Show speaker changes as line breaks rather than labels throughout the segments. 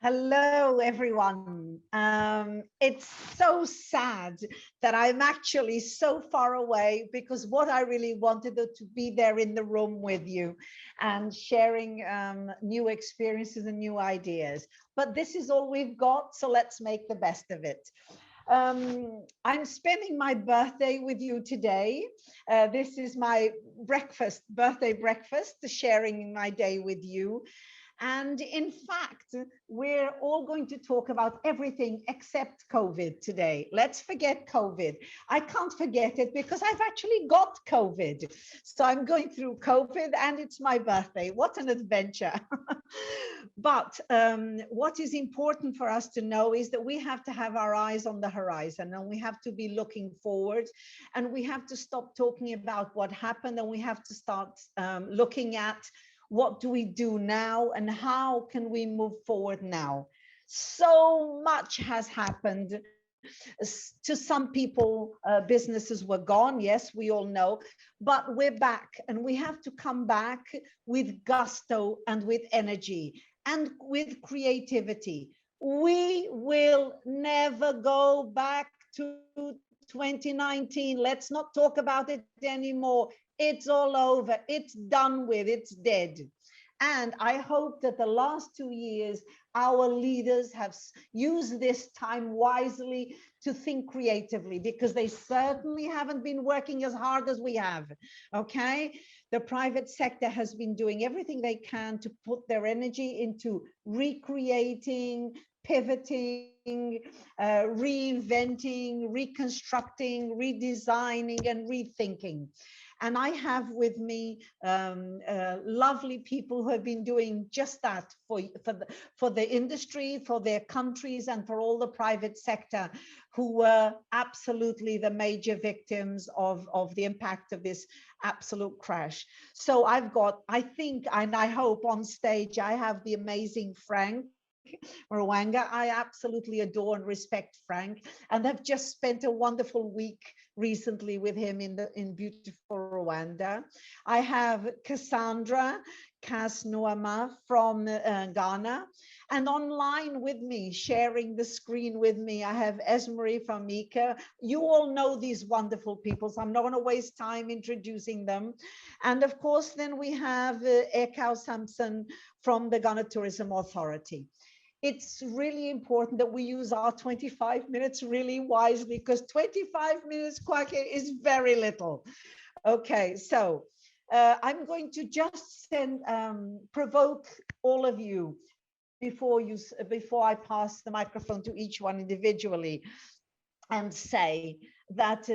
Hello, everyone. It's so sad that I'm actually so far away because what I really wanted to be there in the room with you and sharing new experiences and new ideas. But this is all we've got, so let's make the best of it. I'm spending my birthday with you today. This is my birthday breakfast, sharing my day with you. And in fact, we're all going to talk about everything except COVID today. Let's forget COVID. I can't forget it because I've actually got COVID. So I'm going through COVID and it's my birthday. What an adventure. But what is important for us to know is that we have to have our eyes on the horizon and we have to be looking forward and we have to stop talking about what happened and we have to start looking at what do we do now and how can we move forward now? So much has happened. To some people, businesses were gone. Yes, we all know, but we're back and we have to come back with gusto and with energy and with creativity. We will never go back to 2019. Let's not talk about it anymore. It's all over. It's done with. It's dead. And I hope that the last 2 years, our leaders have used this time wisely to think creatively because they certainly haven't been working as hard as we have. Okay. The private sector has been doing everything they can to put their energy into recreating, pivoting, reinventing, reconstructing, redesigning, and rethinking. And I have with me lovely people who have been doing just that for the industry, for their countries, and for all the private sector who were absolutely the major victims of the impact of this absolute crash. So I've got, I think, and I hope on stage, I have the amazing Frank Rwanda. I absolutely adore and respect Frank, and I've just spent a wonderful week recently with him in beautiful Rwanda. I have Cassandra Kasnuama from Ghana, and online with me, sharing the screen with me, I have Esmery from Mika. You all know these wonderful people, so I'm not going to waste time introducing them. And of course, then we have Ekau Sampson from the Ghana Tourism Authority. It's really important that we use our 25 minutes really wisely because 25 minutes, Kwake, is very little. Okay, so I'm going to just provoke all of you before I pass the microphone to each one individually and say that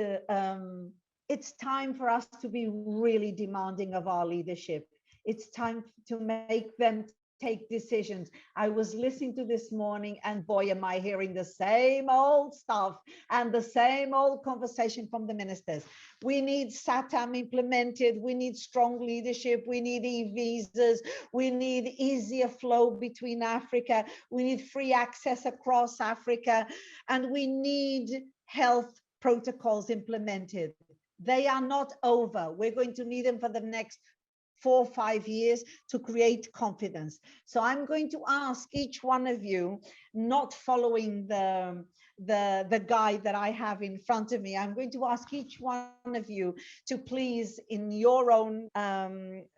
it's time for us to be really demanding of our leadership. It's time to make them take decisions. I was listening to this morning and boy, am I hearing the same old stuff and the same old conversation from the ministers. We need SATAM implemented. We need strong leadership. We need e-visas. We need easier flow between Africa. We need free access across Africa. And we need health protocols implemented. They are not over. We're going to need them for the next 4 or 5 years to create confidence. So I'm going to ask each one of you, not following the guide that I have in front of me, I'm going to ask each one of you to please, in your own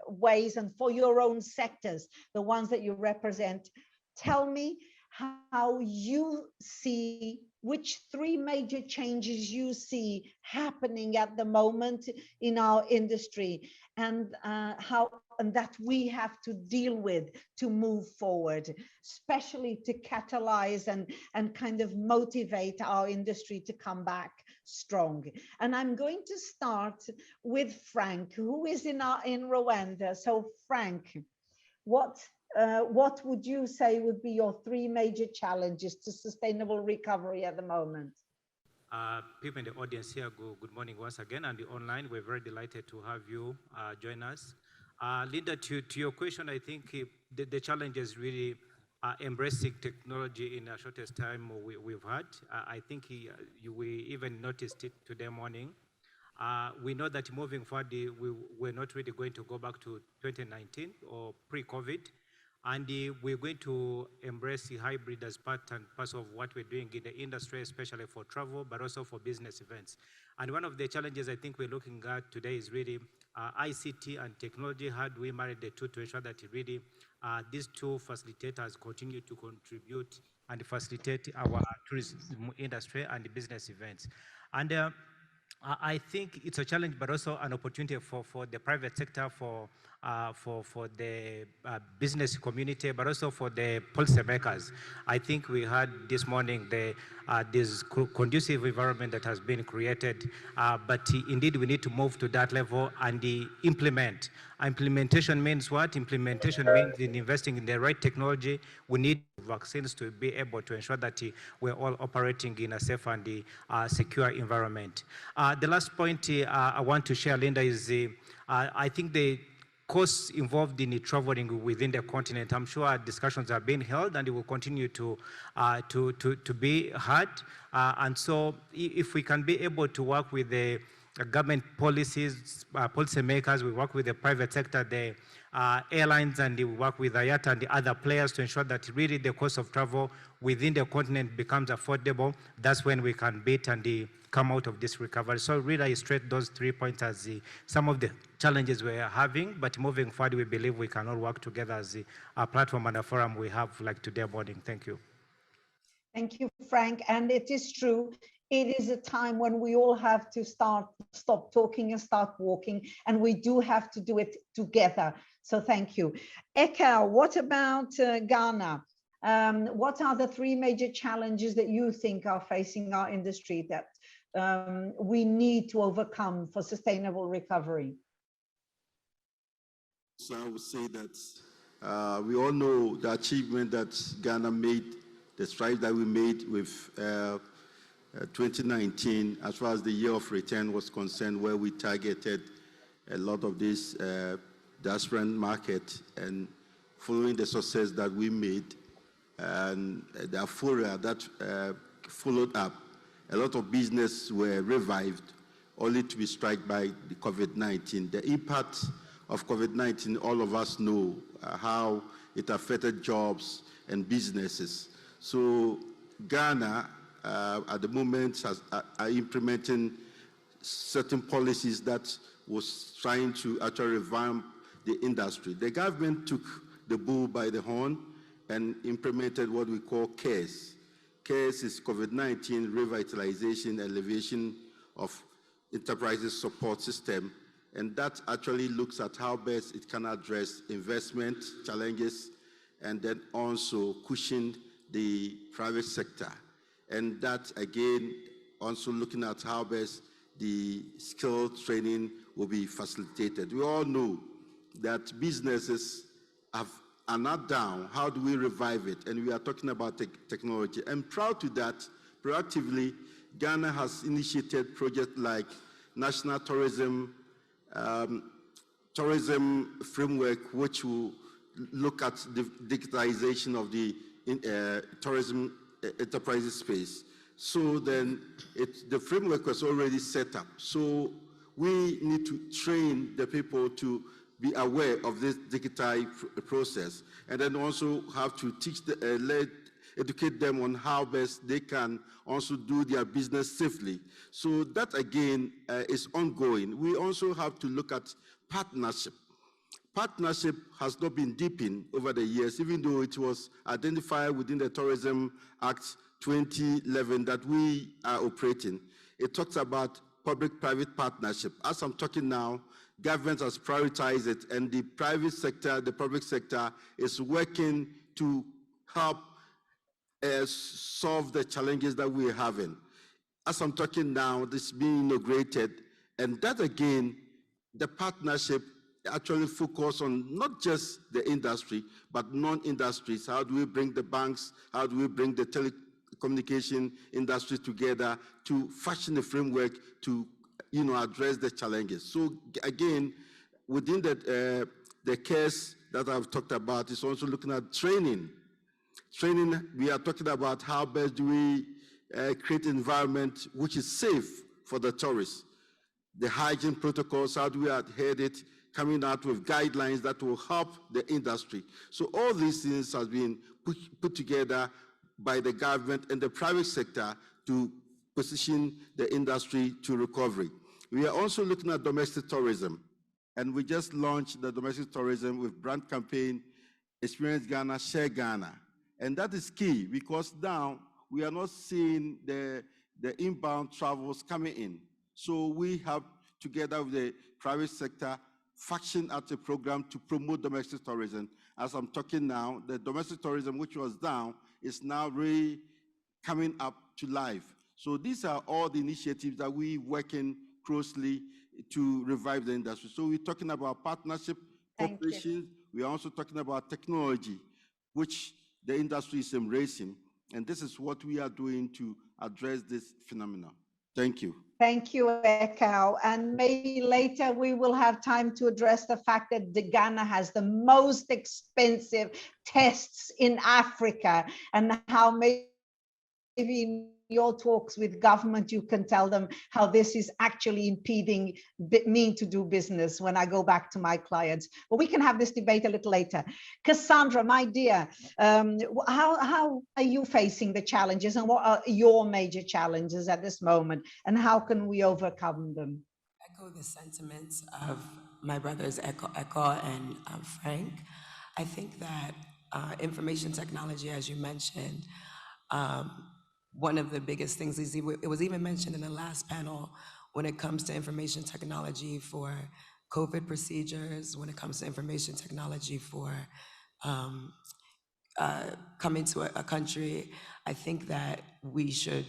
ways and for your own sectors, the ones that you represent, tell me how you see, which 3 major changes you see happening at the moment in our industry, and that we have to deal with to move forward, especially to catalyze and kind of motivate our industry to come back strong. And I'm going to start with Frank, who is in Rwanda. So Frank, what would you say would be your 3 major challenges to sustainable recovery at the moment?
People in the audience here, good morning once again, and the online, we're very delighted to have you join us. Linda, to your question, I think the challenge is really embracing technology in the shortest time we've had. I think we even noticed it today morning. We know that moving forward, we're not really going to go back to 2019 or pre-COVID. And we're going to embrace the hybrid as part and parcel of what we're doing in the industry, especially for travel, but also for business events. And one of the challenges I think we're looking at today is really ICT and technology. How do we marry the two to ensure that really these two facilitators continue to contribute and facilitate our tourism industry and the business events? And I think it's a challenge, but also an opportunity for the private sector, for the business community, but also for the policymakers. I think we had this morning this conducive environment that has been created, but indeed we need to move to that level and implement. Implementation means what? Implementation means in investing in the right technology. We need vaccines to be able to ensure that we're all operating in a safe and secure environment. The last point I want to share, Linda, is I think the costs involved in traveling within the continent. I'm sure discussions are being held and it will continue to be had. And so if we can be able to work with the government policies, policymakers, we work with the private sector, the airlines, and we work with IATA and the other players to ensure that really the cost of travel within the continent becomes affordable. That's when we can beat and come out of this recovery. So really I straight those 3 points as some of the challenges we're having, but moving forward, we believe we can all work together as a platform and a forum we have like today morning. Thank you.
Thank you, Frank. And it is true. It is a time when we all have to stop talking and start walking, and we do have to do it together. So thank you. Eka, what about Ghana? What are the 3 major challenges that you think are facing our industry that we need to overcome for sustainable recovery?
So I would say that we all know the achievement that Ghana made, the strides that we made with 2019, as far as the year of return was concerned, where we targeted a lot of this diasporan market, and following the success that we made and the euphoria that followed up, a lot of business were revived, only to be struck by the COVID-19. The impact of COVID-19, all of us know how it affected jobs and businesses. So Ghana, at the moment, are implementing certain policies that was trying to actually revamp the industry. The government took the bull by the horn and implemented what we call CARES. CARES is COVID-19 Revitalization Elevation of Enterprises Support System, and that actually looks at how best it can address investment challenges and then also cushion the private sector. And that, again, also looking at how best the skill training will be facilitated. We all know that businesses are not down. How do we revive it? And we are talking about technology. And proud to that, proactively, Ghana has initiated projects like National Tourism Framework, which will look at the digitalization of the tourism enterprises space. So then the framework was already set up. So we need to train the people to be aware of this digital process, and then also have to teach, educate them on how best they can also do their business safely. So that again is ongoing. We also have to look at partnership. Partnership has not been deepened over the years, even though it was identified within the Tourism Act 2011 that we are operating. It talks about public-private partnership. As I'm talking now, government has prioritized it, and the private sector, the public sector is working to help solve the challenges that we're having. As I'm talking now, this is being inaugurated, and that again, the partnership actually focus on not just the industry, but non-industries. How do we bring the banks? How do we bring the telecommunication industry together to fashion a framework to address the challenges? So again, within the case that I've talked about is also looking at training. Training, we are talking about how best do we create an environment which is safe for the tourists. The hygiene protocols, how do we adhere it? coming out with guidelines that will help the industry. So all these things have been put together by the government and the private sector to position the industry to recovery. We are also looking at domestic tourism, and we just launched the domestic tourism with brand campaign, Experience Ghana, Share Ghana. And that is key because now we are not seeing the inbound travels coming in. So we have, together with the private sector, fashioned out a program to promote domestic tourism. As I'm talking now, the domestic tourism, which was down, is now really coming up to life. So these are all the initiatives that we're working closely to revive the industry. So we're talking about partnership, cooperation. We are also talking about technology, which the industry is embracing. And this is what we are doing to address this phenomenon. Thank you.
Thank you, Ekau. And maybe later we will have time to address the fact that Ghana has the most expensive tests in Africa, and how maybe in your talks with government, you can tell them how this is actually impeding me to do business when I go back to my clients. But we can have this debate a little later. Cassandra, my dear, how are you facing the challenges, and what are your major challenges at this moment, and how can we overcome them?
Echo the sentiments of my brothers Echo and Frank. I think that information technology, as you mentioned, one of the biggest things is, it was even mentioned in the last panel, when it comes to information technology for COVID procedures, when it comes to information technology for coming to a country, I think that we should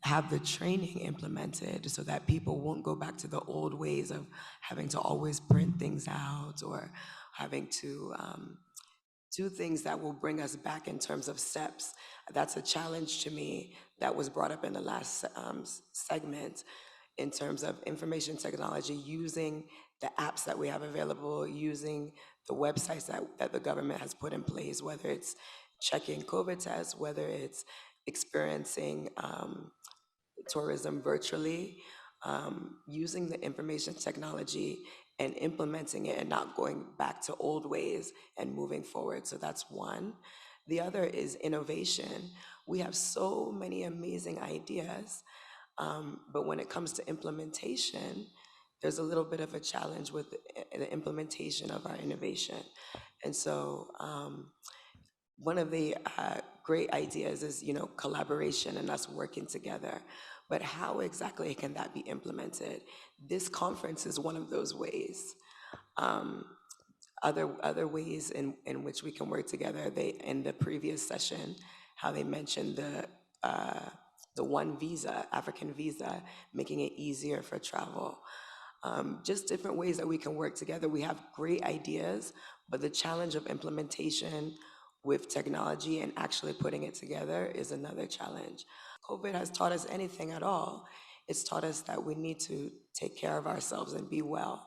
have the training implemented so that people won't go back to the old ways of having to always print things out, or having to do things that will bring us back in terms of steps. That's a challenge to me that was brought up in the last segment, in terms of information technology, using the apps that we have available, using the websites that the government has put in place, whether it's checking COVID tests, whether it's experiencing tourism virtually, using the information technology and implementing it and not going back to old ways and moving forward. So that's one. The other is innovation. We have so many amazing ideas, but when it comes to implementation, there's a little bit of a challenge with the implementation of our innovation. And so one of the great ideas is, collaboration and us working together. But how exactly can that be implemented? This conference is one of those ways. Other ways in which we can work together, in the previous session, how they mentioned the one visa, African visa, making it easier for travel. Just different ways that we can work together. We have great ideas, but the challenge of implementation with technology and actually putting it together is another challenge. COVID has taught us anything at all. It's taught us that we need to take care of ourselves and be well.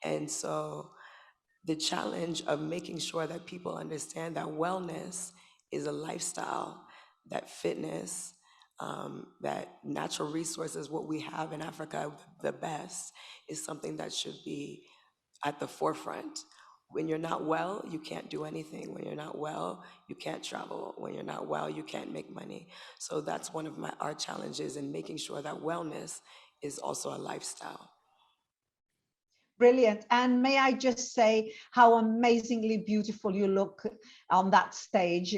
And so the challenge of making sure that people understand that wellness is a lifestyle, that fitness, that natural resources, what we have in Africa, the best, is something that should be at the forefront. When you're not well, you can't do anything. When you're not well, you can't travel. When you're not well, you can't make money. So that's one of our challenges in making sure that wellness is also a lifestyle.
Brilliant. And may I just say how amazingly beautiful you look on that stage,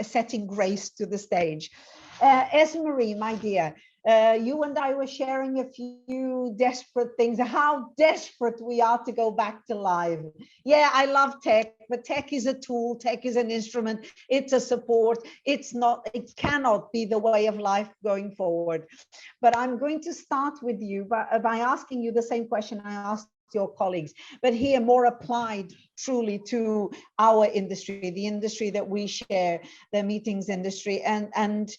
setting grace to the stage. Esmery, my dear, you and I were sharing a few desperate things, how desperate we are to go back to live. Yeah, I love tech, but tech is a tool, tech is an instrument, it's a support. It cannot be the way of life going forward. But I'm going to start with you by asking you the same question I asked your colleagues, but here more applied truly to our industry, the industry that we share, the meetings industry. And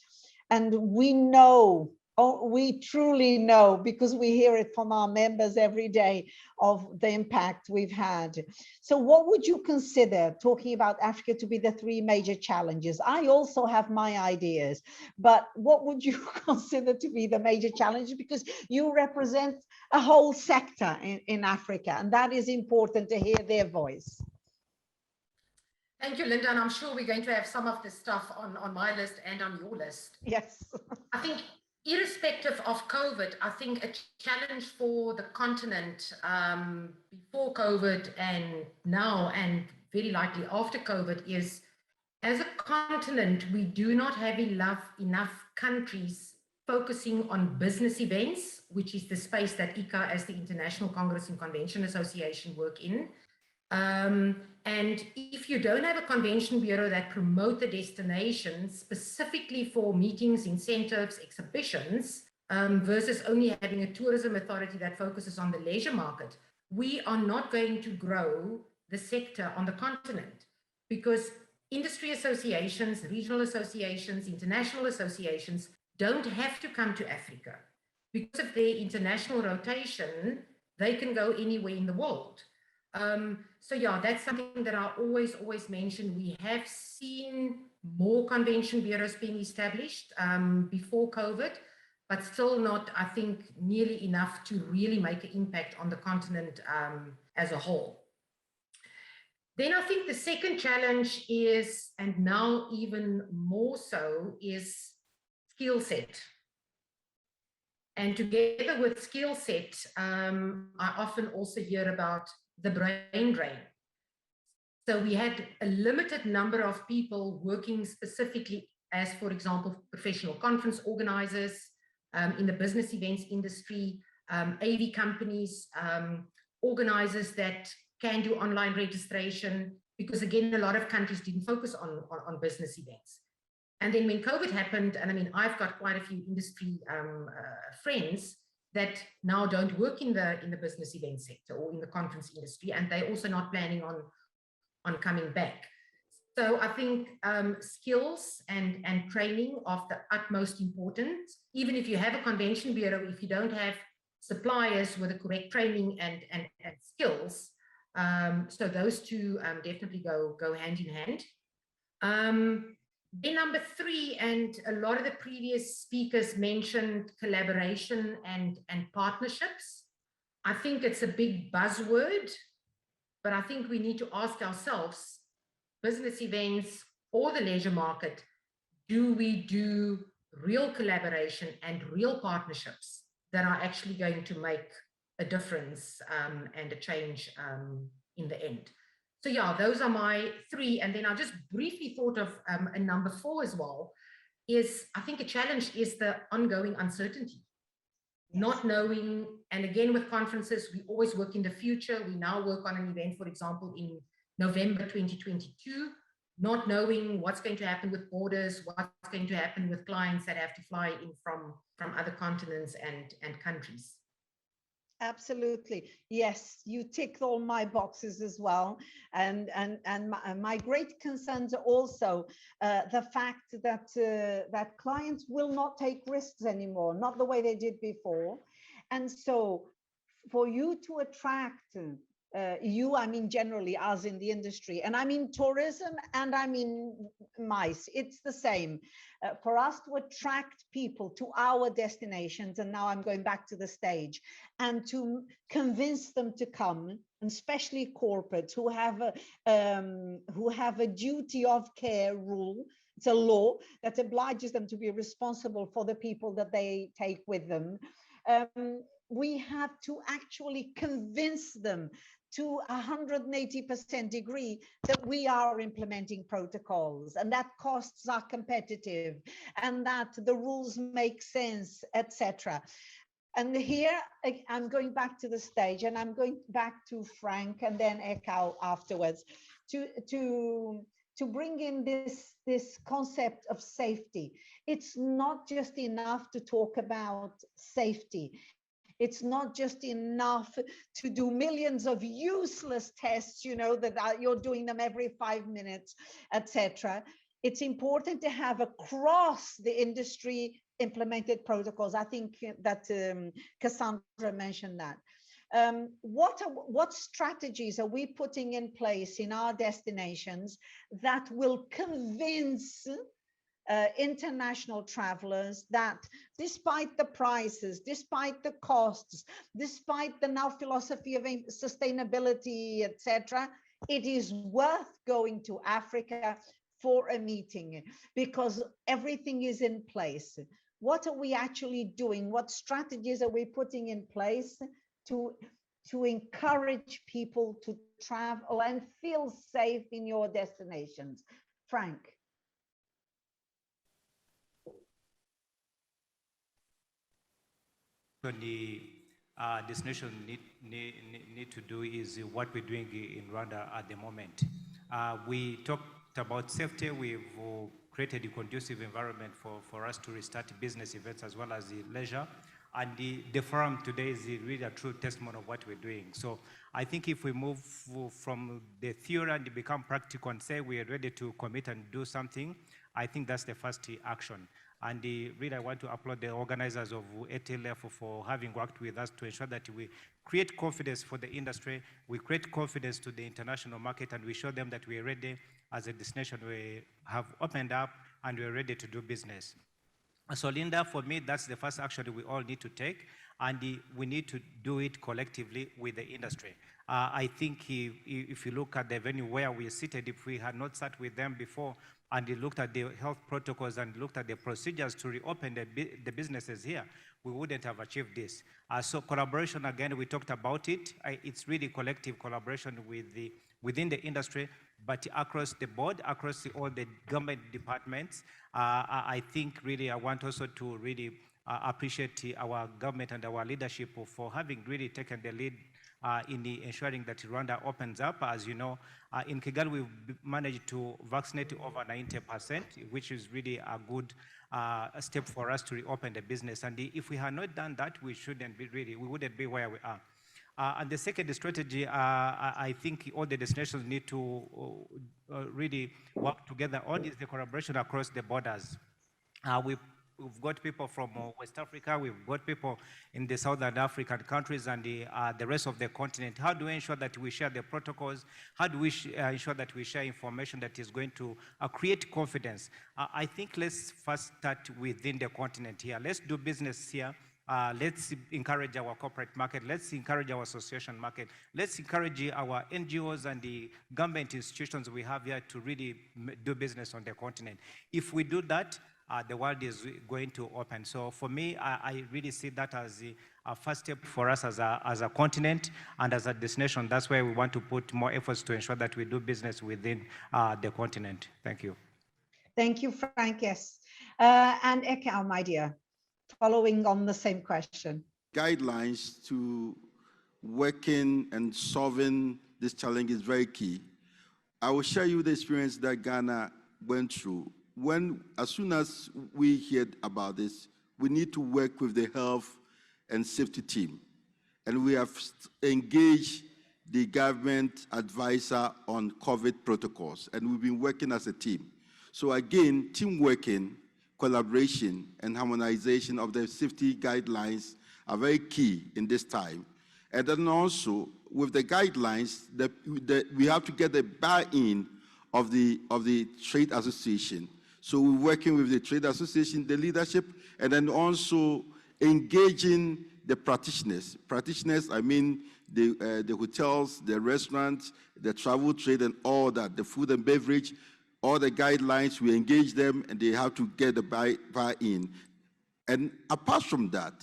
we know Oh, we truly know, because we hear it from our members every day, of the impact we've had. So what would you consider, talking about Africa, to be the three major challenges? I also have my ideas, but what would you consider to be the major challenges? Because you represent a whole sector in Africa, and that is important to hear their voice.
Thank you, Linda. And I'm sure we're going to have some of this stuff on my list and on your list.
Yes.
I think irrespective of COVID, I think a challenge for the continent before COVID and now, and very likely after COVID, is as a continent, we do not have enough countries focusing on business events, which is the space that ICA, as the International Congress and Convention Association, work in. And if you don't have a convention bureau that promote the destinations specifically for meetings, incentives, exhibitions, versus only having a tourism authority that focuses on the leisure market, we are not going to grow the sector on the continent, because industry associations, regional associations, international associations don't have to come to Africa. Because of their international rotation, they can go anywhere in the world. So yeah, that's something that I always mention. We have seen more convention bureaus being established before COVID, but still not, I think, nearly enough to really make an impact on the continent as a whole. Then I think the second challenge is, and now even more so, is skill set. And together with skill set, I often also hear about the brain drain. So we had a limited number of people working specifically as, for example, professional conference organizers in the business events industry, AV companies, organizers that can do online registration, because again, a lot of countries didn't focus on business events. And then when COVID happened, and I mean, I've got quite a few industry friends that now don't work in the business event sector or in the conference industry, and they're also not planning on coming back. So I think skills and training of the utmost importance. Even if you have a convention bureau, if you don't have suppliers with the correct training and skills, so those two definitely go hand in hand. Then number three, and a lot of the previous speakers mentioned collaboration and partnerships. I think it's a big buzzword, but I think we need to ask ourselves, business events or the leisure market, do we do real collaboration and real partnerships that are actually going to make a difference and a change in the end? So yeah, those are my three. And then I just briefly thought of a number four as well, is I think a challenge is the ongoing uncertainty. Not knowing, and again with conferences, we always work in the future. We now work on an event, for example, in November 2022, not knowing what's going to happen with borders, what's going to happen with clients that have to fly in from other continents and countries.
Absolutely. Yes, you ticked all my boxes as well. And my great concerns are also the fact that that clients will not take risks anymore, not the way they did before. And so for you to attract I mean generally us in the industry, and I mean tourism and I mean MICE, it's the same. For us to attract people to our destinations, and now I'm going back to the stage, and to convince them to come, and especially corporates who have a duty of care rule. It's a law that obliges them to be responsible for the people that they take with them. We have to actually convince them to 180% degree that we are implementing protocols and that costs are competitive and that the rules make sense, etc. And here I'm going back to the stage, and I'm going back to Frank and then Ekau afterwards to bring in this concept of safety. It's not just enough to talk about safety. It's not just enough to do millions of useless tests, that you're doing them every 5 minutes, etc. It's important to have across the industry implemented protocols. I think that Cassandra mentioned that. What strategies are we putting in place in our destinations that will convince international travelers that despite the prices, despite the costs, despite the now philosophy of sustainability, etc., it is worth going to Africa for a meeting because everything is in place? What are we actually doing? What strategies are we putting in place to encourage people to travel and feel safe in your destinations? Frank.
The destination need to do is what we're doing in Rwanda at the moment. We talked about safety. We've created a conducive environment for us to restart business events as well as the leisure. And the forum today is really a true testimony of what we're doing. So I think if we move from the theory and become practical and say we are ready to commit and do something, I think that's the first action. And really, I want to applaud the organizers of Atlf for having worked with us to ensure that we create confidence for the industry, we create confidence to the international market, and we show them that we are ready as a destination. We have opened up and we're ready to do business. So Linda, for me, that's the first action we all need to take, and we need to do it collectively with the industry. I think if you look at the venue where we are seated, if we had not sat with them before and looked at the health protocols and looked at the procedures to reopen the businesses here, we wouldn't have achieved this. So collaboration, again, we talked about it. It's really collective collaboration within the industry, but across the board, across all the government departments. I think really I want also to really appreciate our government and our leadership for having really taken the lead in ensuring that Rwanda opens up. As you know, in Kigali, we've managed to vaccinate over 90%, which is really a good step for us to reopen the business. And if we had not done that, we wouldn't be where we are. And the second strategy, I think all the destinations need to really work together on is the collaboration across the borders. We've got people from West Africa, we've got people in the Southern African countries and the rest of the continent. How do we ensure that we share the protocols? How do we ensure that we share information that is going to create confidence? I think let's first start within the continent here. Let's do business here. Let's encourage our corporate market. Let's encourage our association market. Let's encourage our NGOs and the government institutions we have here to really do business on the continent. If we do that, the world is going to open. So for me, I really see that as a first step for us as a continent and as a destination. That's where we want to put more efforts to ensure that we do business within the continent. Thank you.
Thank you, Frank. Yes. And Ekau, my dear, following on the same question.
Guidelines to working and solving this challenge is very key. I will share you the experience that Ghana went through. As soon as we heard about this, we need to work with the health and safety team. And we have engaged the government advisor on COVID protocols, and we've been working as a team. So again, team working, collaboration, and harmonization of the safety guidelines are very key in this time. And then also, with the guidelines, we have to get the buy-in of the trade association. So we're working with the trade association, the leadership, and then also engaging the practitioners. Practitioners, I mean the hotels, the restaurants, the travel trade, and all that, the food and beverage, all the guidelines, we engage them, and they have to get the buy-in. And apart from that,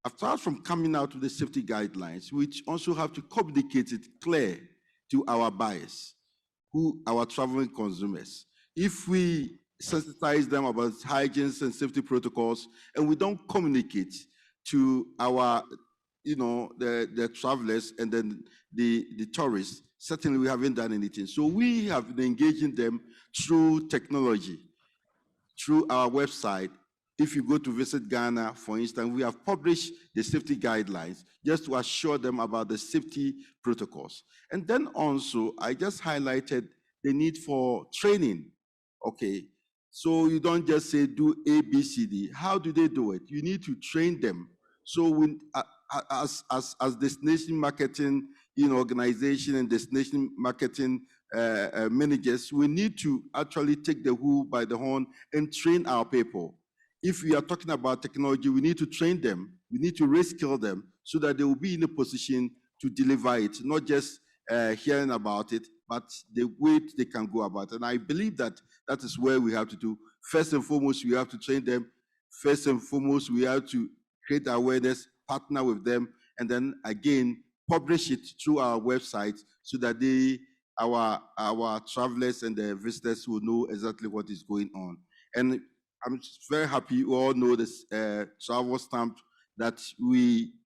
apart from coming out with the safety guidelines, we also have to communicate it clear to our buyers, our traveling consumers. If we sensitize them about hygiene and safety protocols, and we don't communicate to our, the travelers and then the tourists, certainly we haven't done anything. So we have been engaging them through technology, through our website. If you go to visit Ghana, for instance, we have published the safety guidelines just to assure them about the safety protocols. And then also, I just highlighted the need for training Okay, so you don't just say do A, B, C, D. How do they do it? You need to train them. So when, as destination marketing organization and destination marketing managers, we need to actually take the bull by the horn and train our people. If we are talking about technology, we need to train them. We need to reskill them so that they will be in a position to deliver it, not just hearing about it, but the way they can go about it. And I believe that that is where we have to do. First and foremost, we have to train them. First and foremost, we have to create awareness, partner with them, and then again, publish it through our website so that our travelers and the visitors will know exactly what is going on. And I'm very happy you all know this travel stamp that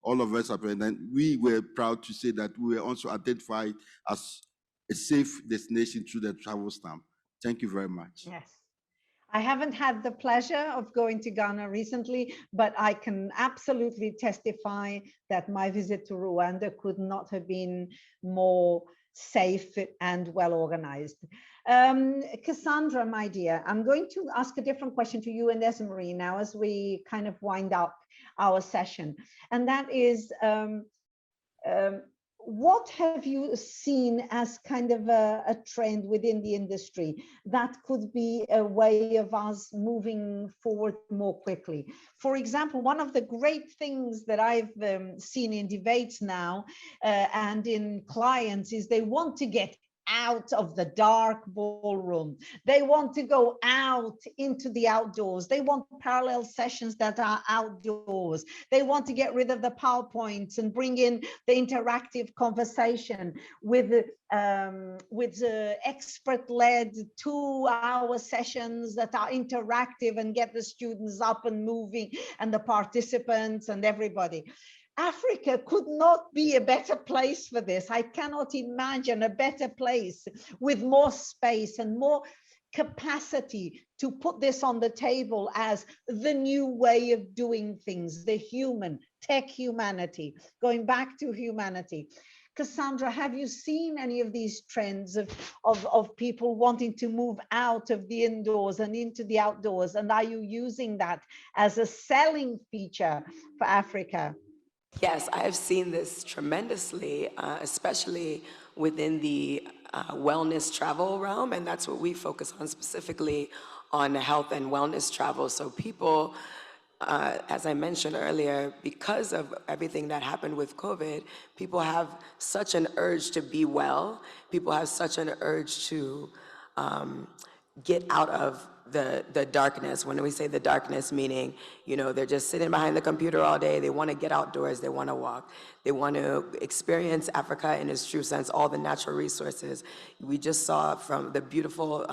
all of us are, and we were proud to say that we were also identified as a safe destination through the travel stamp. Thank you very much.
Yes. I haven't had the pleasure of going to Ghana recently, but I can absolutely testify that my visit to Rwanda could not have been more safe and well organized. Cassandra, my dear, I'm going to ask a different question to you and Esmarie now as we kind of wind up our session. And that is, what have you seen as kind of a trend within the industry that could be a way of us moving forward more quickly? For example, one of the great things that I've seen in debates now and in clients is they want to get out of the dark ballroom. They want to go out into the outdoors. They want parallel sessions that are outdoors. They want to get rid of the PowerPoints and bring in the interactive conversation with expert-led 2-hour sessions that are interactive and get the students up and moving and the participants and everybody. Africa could not be a better place for this. I cannot imagine a better place with more space and more capacity to put this on the table as the new way of doing things, the tech humanity, going back to humanity. Cassandra, have you seen any of these trends of people wanting to move out of the indoors and into the outdoors? And are you using that as a selling feature for Africa?
Yes, I have seen this tremendously, especially within the wellness travel realm, and that's what we focus on specifically on health and wellness travel. So people, as I mentioned earlier, because of everything that happened with COVID, people have such an urge to be well. People have such an urge to get out of the darkness. When we say the darkness, meaning, they're just sitting behind the computer all day. They want to get outdoors. They want to walk. They want to experience Africa in its true sense, all the natural resources. We just saw from the beautiful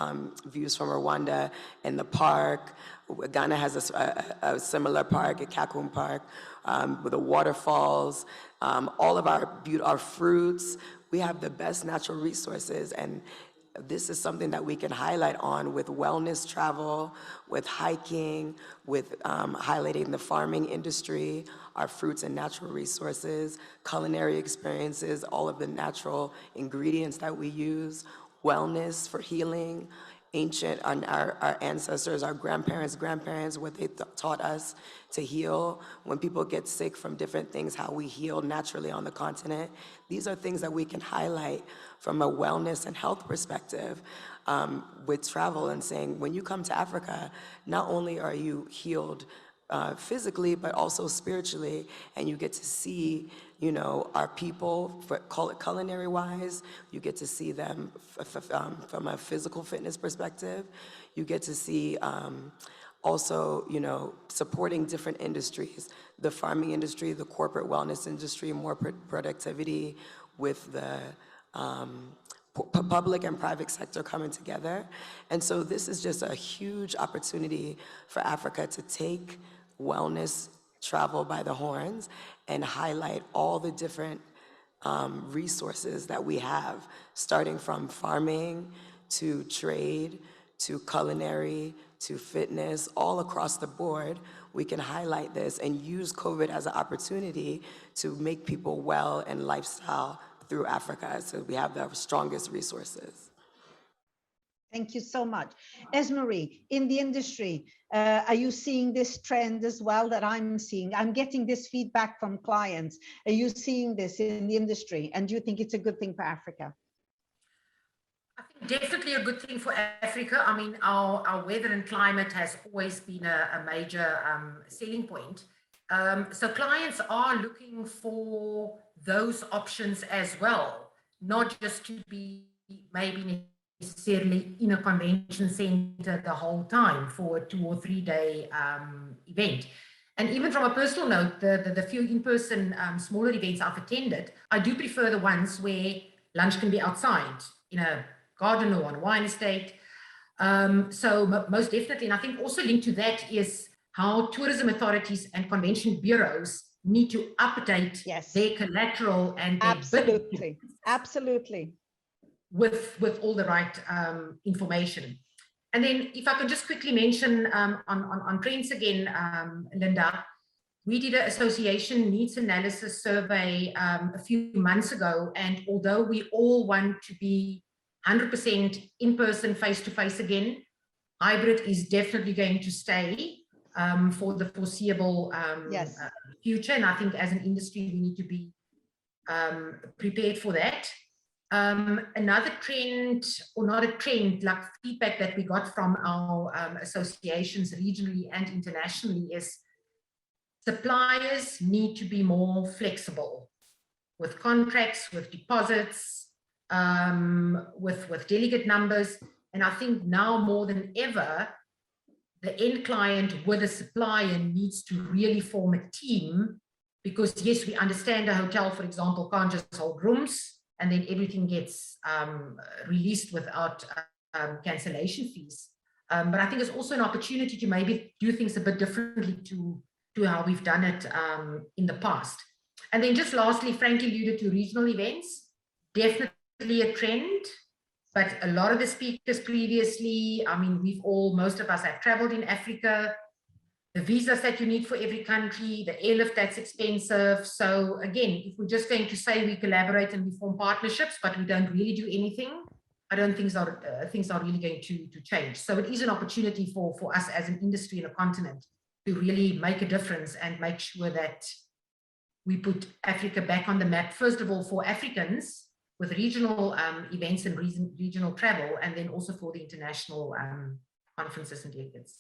views from Rwanda and the park. Ghana has a similar park, a Kakum Park, with the waterfalls, all of our fruits. We have the best natural resources, and this is something that we can highlight on with wellness travel, with hiking, with highlighting the farming industry, our fruits and natural resources, culinary experiences, all of the natural ingredients that we use, wellness for healing, ancient, our ancestors, our grandparents, what they taught us to heal. When people get sick from different things, how we heal naturally on the continent. These are things that we can highlight from a wellness and health perspective with travel, and saying, when you come to Africa, not only are you healed physically, but also spiritually, and you get to see, our people, call it culinary wise, you get to see them from a physical fitness perspective. You get to see also, supporting different industries, the farming industry, the corporate wellness industry, more productivity with the public and private sector coming together. And so this is just a huge opportunity for Africa to take wellness travel by the horns and highlight all the different resources that we have, starting from farming to trade to culinary to fitness, all across the board. We can highlight this and use COVID as an opportunity to make people well and lifestyle through Africa, so we have the strongest resources.
Thank you so much. Esmarie, in the industry, are you seeing this trend as well that I'm seeing? I'm getting this feedback from clients. Are you seeing this in the industry? And do you think it's a good thing for Africa?
I think definitely a good thing for Africa. I mean, our weather and climate has always been a major selling point. So clients are looking for those options as well, not just to be maybe necessarily in a convention center the whole time for a 2 or 3 day event. And even from a personal note, the few in-person smaller events I've attended, I do prefer the ones where lunch can be outside in a garden or on a wine estate. So most definitely, and I think also linked to that is how tourism authorities and convention bureaus need to update their collateral and their
Absolutely.
With all the right information. And then if I can just quickly mention on trends again, Linda, we did an association needs analysis survey a few months ago. And although we all want to be 100% in person, face-to-face again, hybrid is definitely going to stay for the foreseeable future. And I think as an industry, we need to be prepared for that. Another trend, or not a trend, like feedback that we got from our associations regionally and internationally is suppliers need to be more flexible with contracts, with deposits, with delegate numbers. And I think now more than ever, the end client with a supplier needs to really form a team, because yes, we understand a hotel, for example, can't just hold rooms and then everything gets released without cancellation fees. But I think it's also an opportunity to maybe do things a bit differently to how we've done it in the past. And then just lastly, Frank alluded to regional events, definitely a trend. But a lot of the speakers previously, I mean, most of us have traveled in Africa, the visas that you need for every country, the airlift that's expensive. So again, if we're just going to say we collaborate and we form partnerships, but we don't really do anything, I don't think things are really going to change. So it is an opportunity for us as an industry and a continent to really make a difference and make sure that we put Africa back on the map, first of all, for Africans with regional events and regional travel, and then also for the international conferences and delegates.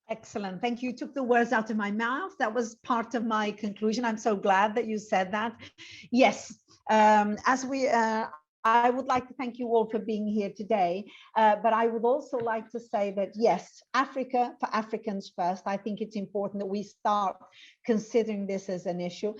Excellent. Thank you. You took the words out of my mouth. That was part of my conclusion. I'm so glad that you said that. Yes, I would like to thank you all for being here today, but I would also like to say that, yes, Africa for Africans first. I think it's important that we start considering this as an issue.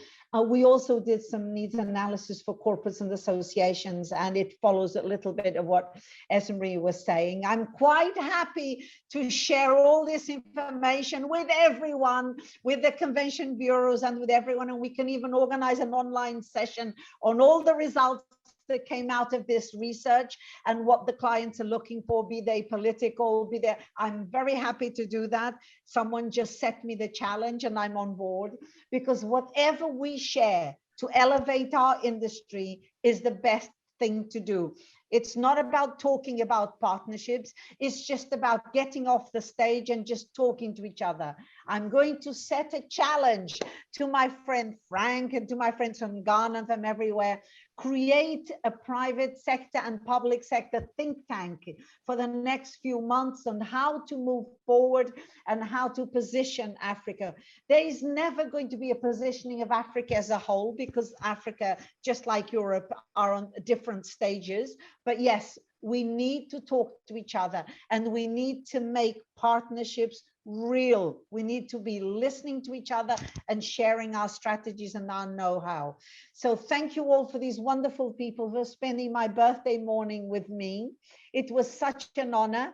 We also did some needs analysis for corporates and associations, and it follows a little bit of what Esmarie was saying. I'm quite happy to share all this information with everyone, with the convention bureaus and with everyone, and we can even organize an online session on all the results that came out of this research and what the clients are looking for, be they political, be they, I'm very happy to do that. Someone just set me the challenge and I'm on board, because whatever we share to elevate our industry is the best thing to do. It's not about talking about partnerships. It's just about getting off the stage and just talking to each other. I'm going to set a challenge to my friend Frank and to my friends from Ghana and from everywhere. Create a private sector and public sector think tank for the next few months on how to move forward and how to position Africa. There is never going to be a positioning of Africa as a whole, because Africa, just like Europe, are on different stages. But yes, we need to talk to each other and we need to make partnerships real. We need to be listening to each other and sharing our strategies and our know-how. So thank you all for these wonderful people for spending my birthday morning with me. It was such an honor.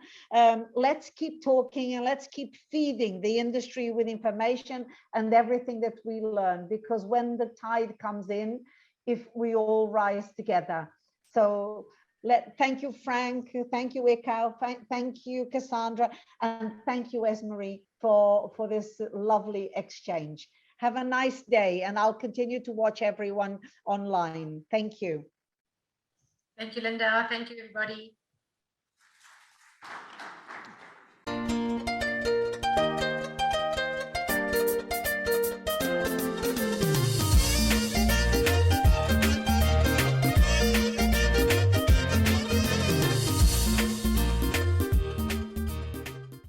Let's keep talking and let's keep feeding the industry with information and everything that we learn, because when the tide comes in, if we all rise together. So thank you, Frank. Thank you, Ekau. Thank you, Cassandra. And thank you, Esmarie, for this lovely exchange. Have a nice day, and I'll continue to watch everyone online. Thank you.
Thank you, Linda. Thank you, everybody.